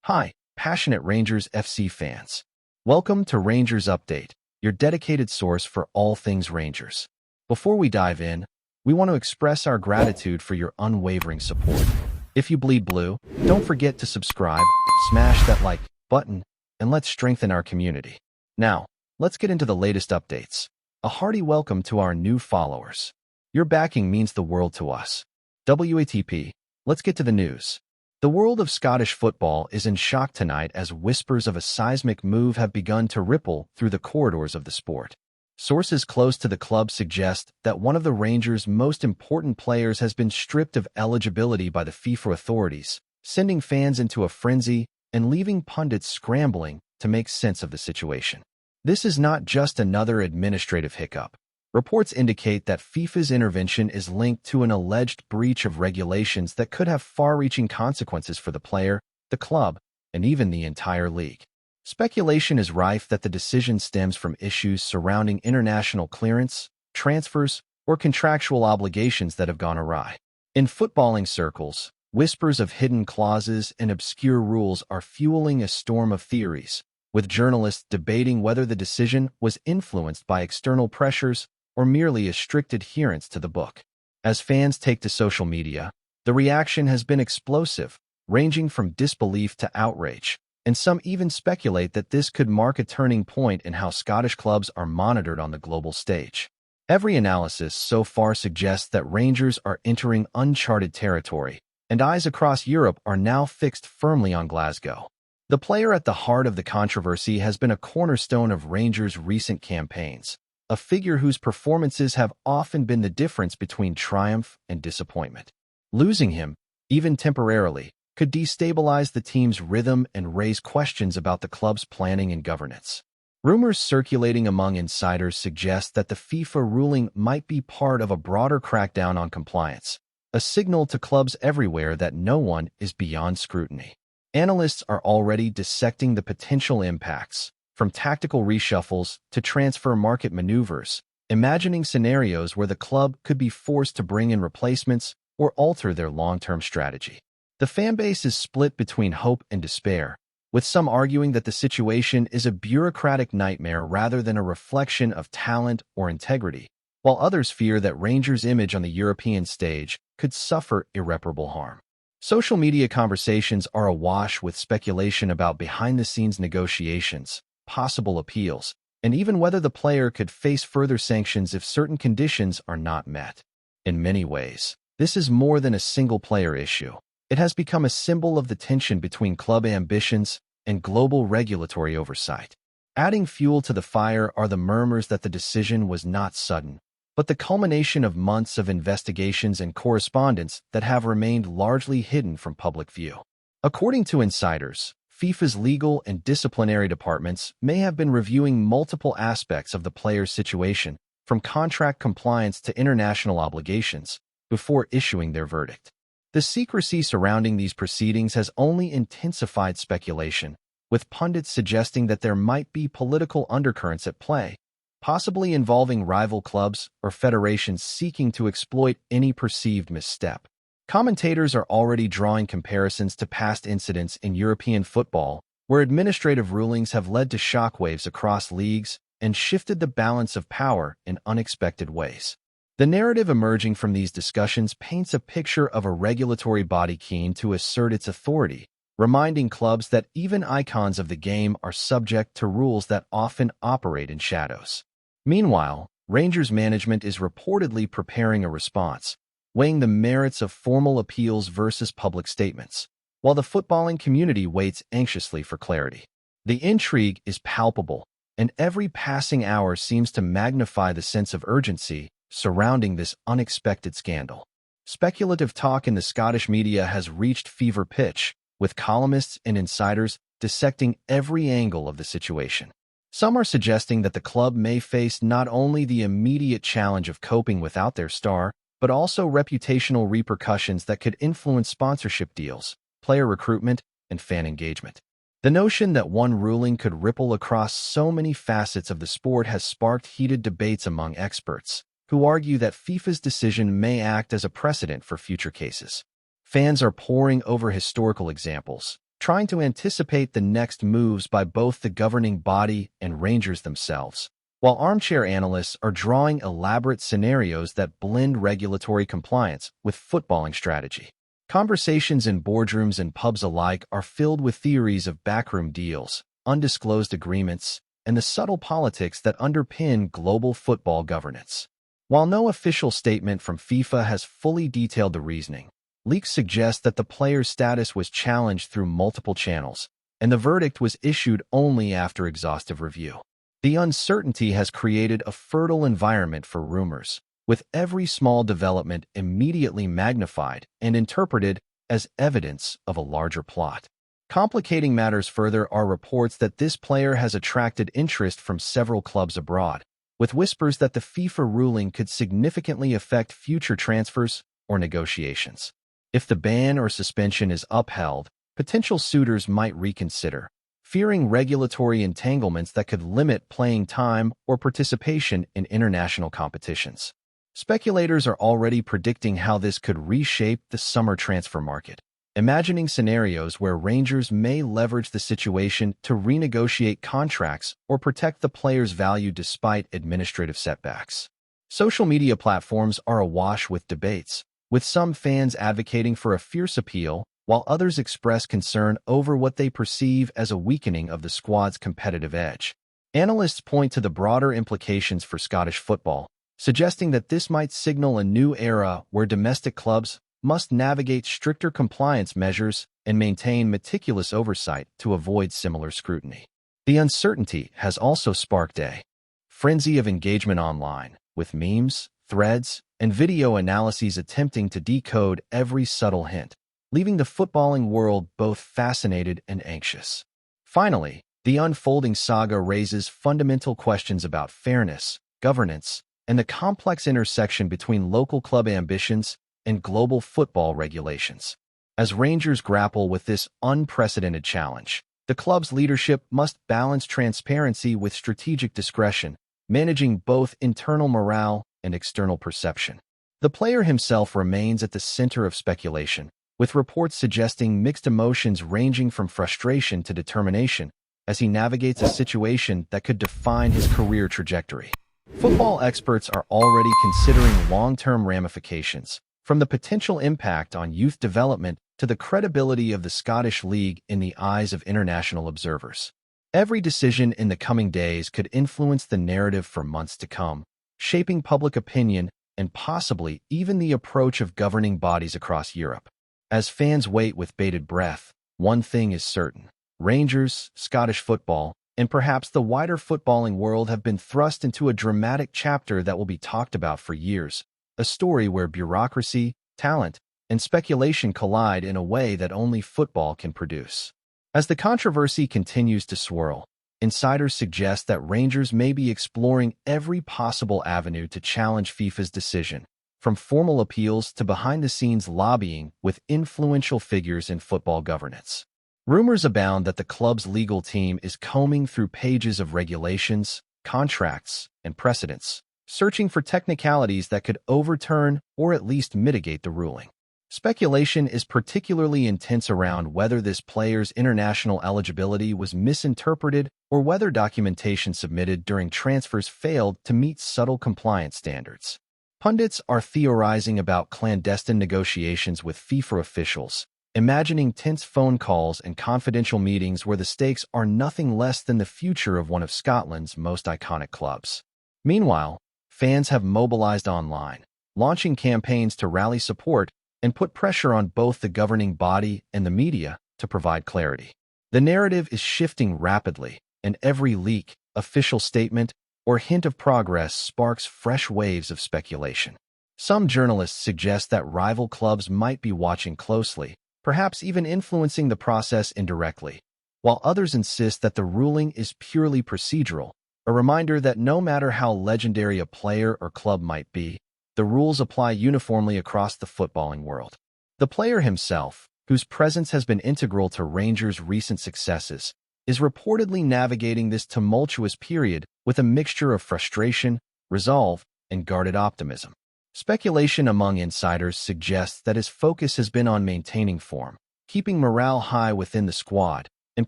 Hi, passionate Rangers FC fans. Welcome to Rangers Update, your dedicated source for all things Rangers. Before we dive in, we want to express our gratitude for your unwavering support. If you bleed blue, don't forget to subscribe, smash that like button, and let's strengthen our community. Now, let's get into the latest updates. A hearty welcome to our new followers. Your backing means the world to us. WATP, let's get to the news. The world of Scottish football is in shock tonight as whispers of a seismic move have begun to ripple through the corridors of the sport. Sources close to the club suggest that one of the Rangers' most important players has been stripped of eligibility by the FIFA authorities, sending fans into a frenzy and leaving pundits scrambling to make sense of the situation. This is not just another administrative hiccup. Reports indicate that FIFA's intervention is linked to an alleged breach of regulations that could have far-reaching consequences for the player, the club, and even the entire league. Speculation is rife that the decision stems from issues surrounding international clearance, transfers, or contractual obligations that have gone awry. In footballing circles, whispers of hidden clauses and obscure rules are fueling a storm of theories, with journalists debating whether the decision was influenced by external pressures or merely a strict adherence to the book. As fans take to social media, the reaction has been explosive, ranging from disbelief to outrage, and some even speculate that this could mark a turning point in how Scottish clubs are monitored on the global stage. Every analysis so far suggests that Rangers are entering uncharted territory, and eyes across Europe are now fixed firmly on Glasgow. The player at the heart of the controversy has been a cornerstone of Rangers' recent campaigns, a figure whose performances have often been the difference between triumph and disappointment. Losing him, even temporarily, could destabilize the team's rhythm and raise questions about the club's planning and governance. Rumors circulating among insiders suggest that the FIFA ruling might be part of a broader crackdown on compliance, a signal to clubs everywhere that no one is beyond scrutiny. Analysts are already dissecting the potential impacts, from tactical reshuffles to transfer market maneuvers, imagining scenarios where the club could be forced to bring in replacements or alter their long-term strategy. The fanbase is split between hope and despair, with some arguing that the situation is a bureaucratic nightmare rather than a reflection of talent or integrity, while others fear that Rangers' image on the European stage could suffer irreparable harm. Social media conversations are awash with speculation about behind-the-scenes negotiations, possible appeals, and even whether the player could face further sanctions if certain conditions are not met. In many ways, this is more than a single-player issue. It has become a symbol of the tension between club ambitions and global regulatory oversight. Adding fuel to the fire are the murmurs that the decision was not sudden, but the culmination of months of investigations and correspondence that have remained largely hidden from public view. According to insiders, FIFA's legal and disciplinary departments may have been reviewing multiple aspects of the player's situation, from contract compliance to international obligations, before issuing their verdict. The secrecy surrounding these proceedings has only intensified speculation, with pundits suggesting that there might be political undercurrents at play, possibly involving rival clubs or federations seeking to exploit any perceived misstep. Commentators are already drawing comparisons to past incidents in European football, where administrative rulings have led to shockwaves across leagues and shifted the balance of power in unexpected ways. The narrative emerging from these discussions paints a picture of a regulatory body keen to assert its authority, reminding clubs that even icons of the game are subject to rules that often operate in shadows. Meanwhile, Rangers management is reportedly preparing a response, weighing the merits of formal appeals versus public statements, while the footballing community waits anxiously for clarity. The intrigue is palpable, and every passing hour seems to magnify the sense of urgency surrounding this unexpected scandal. Speculative talk in the Scottish media has reached fever pitch, with columnists and insiders dissecting every angle of the situation. Some are suggesting that the club may face not only the immediate challenge of coping without their star, but also reputational repercussions that could influence sponsorship deals, player recruitment, and fan engagement. The notion that one ruling could ripple across so many facets of the sport has sparked heated debates among experts, who argue that FIFA's decision may act as a precedent for future cases. Fans are poring over historical examples, trying to anticipate the next moves by both the governing body and Rangers themselves, while armchair analysts are drawing elaborate scenarios that blend regulatory compliance with footballing strategy. Conversations in boardrooms and pubs alike are filled with theories of backroom deals, undisclosed agreements, and the subtle politics that underpin global football governance. While no official statement from FIFA has fully detailed the reasoning, leaks suggest that the player's status was challenged through multiple channels, and the verdict was issued only after exhaustive review. The uncertainty has created a fertile environment for rumors, with every small development immediately magnified and interpreted as evidence of a larger plot. Complicating matters further are reports that this player has attracted interest from several clubs abroad, with whispers that the FIFA ruling could significantly affect future transfers or negotiations. If the ban or suspension is upheld, potential suitors might reconsider, fearing regulatory entanglements that could limit playing time or participation in international competitions. Speculators are already predicting how this could reshape the summer transfer market, imagining scenarios where Rangers may leverage the situation to renegotiate contracts or protect the player's value despite administrative setbacks. Social media platforms are awash with debates, with some fans advocating for a fierce appeal, while others express concern over what they perceive as a weakening of the squad's competitive edge. Analysts point to the broader implications for Scottish football, suggesting that this might signal a new era where domestic clubs must navigate stricter compliance measures and maintain meticulous oversight to avoid similar scrutiny. The uncertainty has also sparked a frenzy of engagement online, with memes, threads, and video analyses attempting to decode every subtle hint, leaving the footballing world both fascinated and anxious. Finally, the unfolding saga raises fundamental questions about fairness, governance, and the complex intersection between local club ambitions and global football regulations. As Rangers grapple with this unprecedented challenge, the club's leadership must balance transparency with strategic discretion, managing both internal morale and external perception. The player himself remains at the center of speculation, with reports suggesting mixed emotions ranging from frustration to determination as he navigates a situation that could define his career trajectory. Football experts are already considering long-term ramifications, from the potential impact on youth development to the credibility of the Scottish League in the eyes of international observers. Every decision in the coming days could influence the narrative for months to come, shaping public opinion and possibly even the approach of governing bodies across Europe. As fans wait with bated breath, one thing is certain: Rangers, Scottish football, and perhaps the wider footballing world have been thrust into a dramatic chapter that will be talked about for years, a story where bureaucracy, talent, and speculation collide in a way that only football can produce. As the controversy continues to swirl, insiders suggest that Rangers may be exploring every possible avenue to challenge FIFA's decision, from formal appeals to behind-the-scenes lobbying with influential figures in football governance. Rumors abound that the club's legal team is combing through pages of regulations, contracts, and precedents, searching for technicalities that could overturn or at least mitigate the ruling. Speculation is particularly intense around whether this player's international eligibility was misinterpreted or whether documentation submitted during transfers failed to meet subtle compliance standards. Pundits are theorizing about clandestine negotiations with FIFA officials, imagining tense phone calls and confidential meetings where the stakes are nothing less than the future of one of Scotland's most iconic clubs. Meanwhile, fans have mobilized online, launching campaigns to rally support and put pressure on both the governing body and the media to provide clarity. The narrative is shifting rapidly, and every leak, official statement, or hint of progress sparks fresh waves of speculation. Some journalists suggest that rival clubs might be watching closely, perhaps even influencing the process indirectly, while others insist that the ruling is purely procedural, a reminder that no matter how legendary a player or club might be, the rules apply uniformly across the footballing world. The player himself, whose presence has been integral to Rangers' recent successes, is reportedly navigating this tumultuous period with a mixture of frustration, resolve, and guarded optimism. Speculation among insiders suggests that his focus has been on maintaining form, keeping morale high within the squad and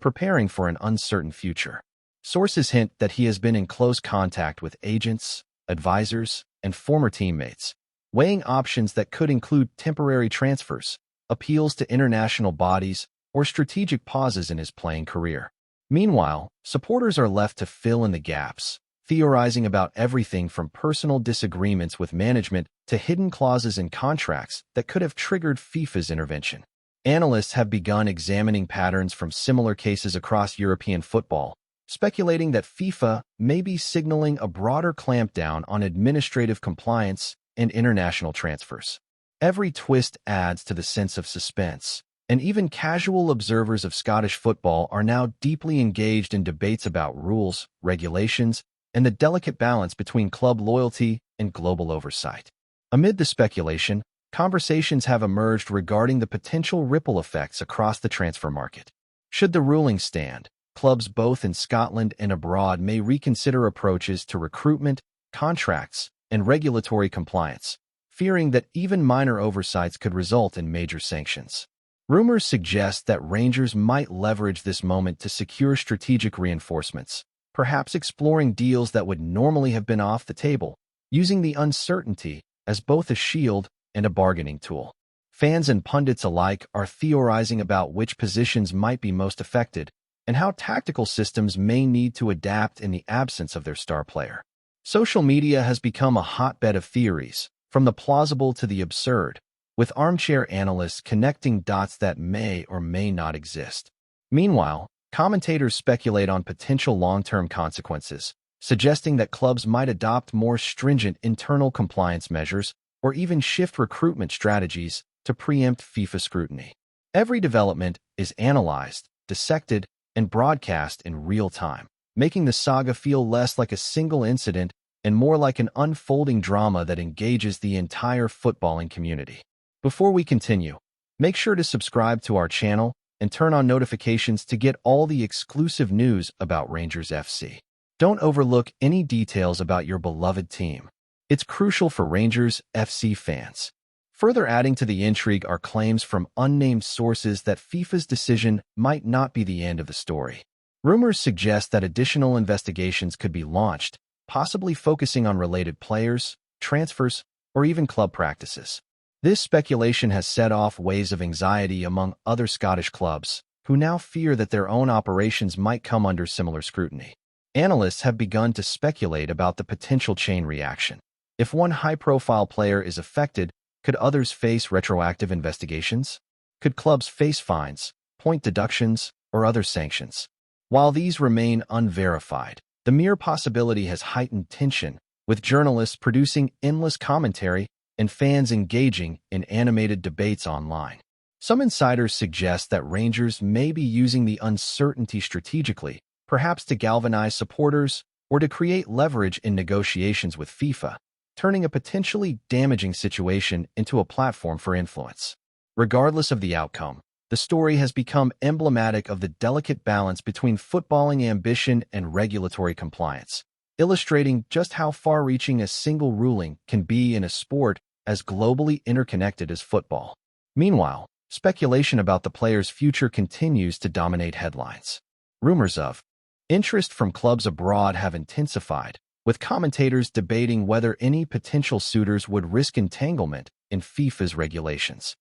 preparing for an uncertain future. Sources hint that he has been in close contact with agents, advisors, and former teammates, weighing options that could include temporary transfers, appeals to international bodies, or strategic pauses in his playing career. Meanwhile, supporters are left to fill in the gaps, theorizing about everything from personal disagreements with management to hidden clauses in contracts that could have triggered FIFA's intervention. Analysts have begun examining patterns from similar cases across European football, speculating that FIFA may be signaling a broader clampdown on administrative compliance and international transfers. Every twist adds to the sense of suspense, and even casual observers of Scottish football are now deeply engaged in debates about rules, regulations, and the delicate balance between club loyalty and global oversight. Amid the speculation, conversations have emerged regarding the potential ripple effects across the transfer market. Should the ruling stand, clubs both in Scotland and abroad may reconsider approaches to recruitment, contracts, and regulatory compliance, fearing that even minor oversights could result in major sanctions. Rumors suggest that Rangers might leverage this moment to secure strategic reinforcements, perhaps exploring deals that would normally have been off the table, using the uncertainty as both a shield and a bargaining tool. Fans and pundits alike are theorizing about which positions might be most affected and how tactical systems may need to adapt in the absence of their star player. Social media has become a hotbed of theories, from the plausible to the absurd, with armchair analysts connecting dots that may or may not exist. Meanwhile, commentators speculate on potential long-term consequences, suggesting that clubs might adopt more stringent internal compliance measures or even shift recruitment strategies to preempt FIFA scrutiny. Every development is analyzed, dissected, and broadcast in real time, making the saga feel less like a single incident and more like an unfolding drama that engages the entire footballing community. Before we continue, make sure to subscribe to our channel and turn on notifications to get all the exclusive news about Rangers FC. Don't overlook any details about your beloved team. It's crucial for Rangers FC fans. Further adding to the intrigue are claims from unnamed sources that FIFA's decision might not be the end of the story. Rumors suggest that additional investigations could be launched, possibly focusing on related players, transfers, or even club practices. This speculation has set off waves of anxiety among other Scottish clubs, who now fear that their own operations might come under similar scrutiny. Analysts have begun to speculate about the potential chain reaction. If one high-profile player is affected, could others face retroactive investigations? Could clubs face fines, point deductions, or other sanctions? While these remain unverified, the mere possibility has heightened tension, with journalists producing endless commentary and fans engaging in animated debates online. Some insiders suggest that Rangers may be using the uncertainty strategically, perhaps to galvanize supporters or to create leverage in negotiations with FIFA, turning a potentially damaging situation into a platform for influence. Regardless of the outcome, the story has become emblematic of the delicate balance between footballing ambition and regulatory compliance, illustrating just how far-reaching a single ruling can be in a sport as globally interconnected as football. Meanwhile, speculation about the player's future continues to dominate headlines. Rumors of interest from clubs abroad have intensified, with commentators debating whether any potential suitors would risk entanglement in FIFA's regulations.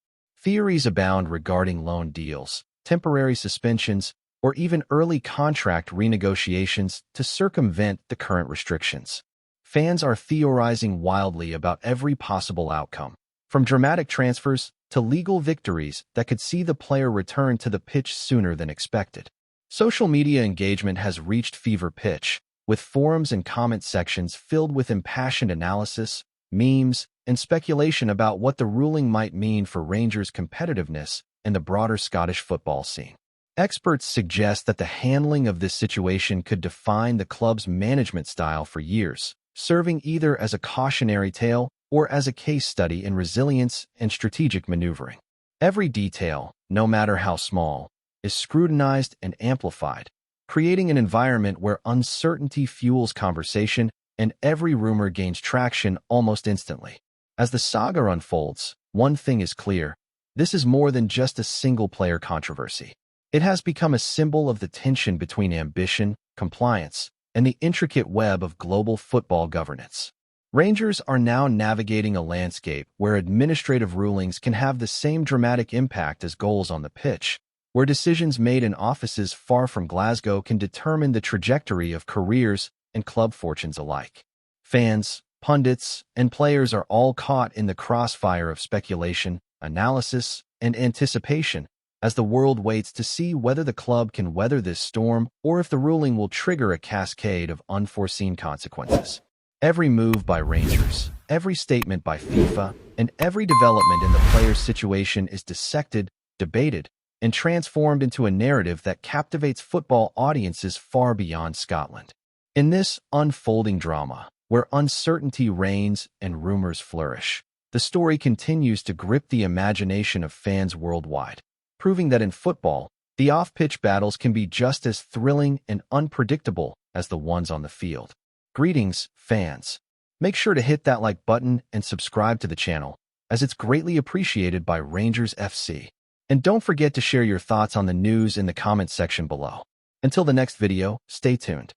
Theories abound regarding loan deals, temporary suspensions, or even early contract renegotiations to circumvent the current restrictions. Fans are theorizing wildly about every possible outcome, from dramatic transfers to legal victories that could see the player return to the pitch sooner than expected. Social media engagement has reached fever pitch, with forums and comment sections filled with impassioned analysis, memes, and speculation about what the ruling might mean for Rangers' competitiveness and the broader Scottish football scene. Experts suggest that the handling of this situation could define the club's management style for years, serving either as a cautionary tale or as a case study in resilience and strategic maneuvering. Every detail, no matter how small, is scrutinized and amplified, creating an environment where uncertainty fuels conversation and every rumor gains traction almost instantly. As the saga unfolds, one thing is clear: This is more than just a single-player controversy. It has become a symbol of the tension between ambition, compliance, and the intricate web of global football governance. Rangers are now navigating a landscape where administrative rulings can have the same dramatic impact as goals on the pitch, where decisions made in offices far from Glasgow can determine the trajectory of careers and club fortunes alike. Fans, pundits, and players are all caught in the crossfire of speculation, analysis, and anticipation as the world waits to see whether the club can weather this storm or if the ruling will trigger a cascade of unforeseen consequences. Every move by Rangers, every statement by FIFA, and every development in the player's situation is dissected, debated, and transformed into a narrative that captivates football audiences far beyond Scotland. In this unfolding drama, where uncertainty reigns and rumors flourish, the story continues to grip the imagination of fans worldwide, proving that in football, the off-pitch battles can be just as thrilling and unpredictable as the ones on the field. Greetings, fans. Make sure to hit that like button and subscribe to the channel, as it's greatly appreciated by Rangers FC. And don't forget to share your thoughts on the news in the comments section below. Until the next video, stay tuned.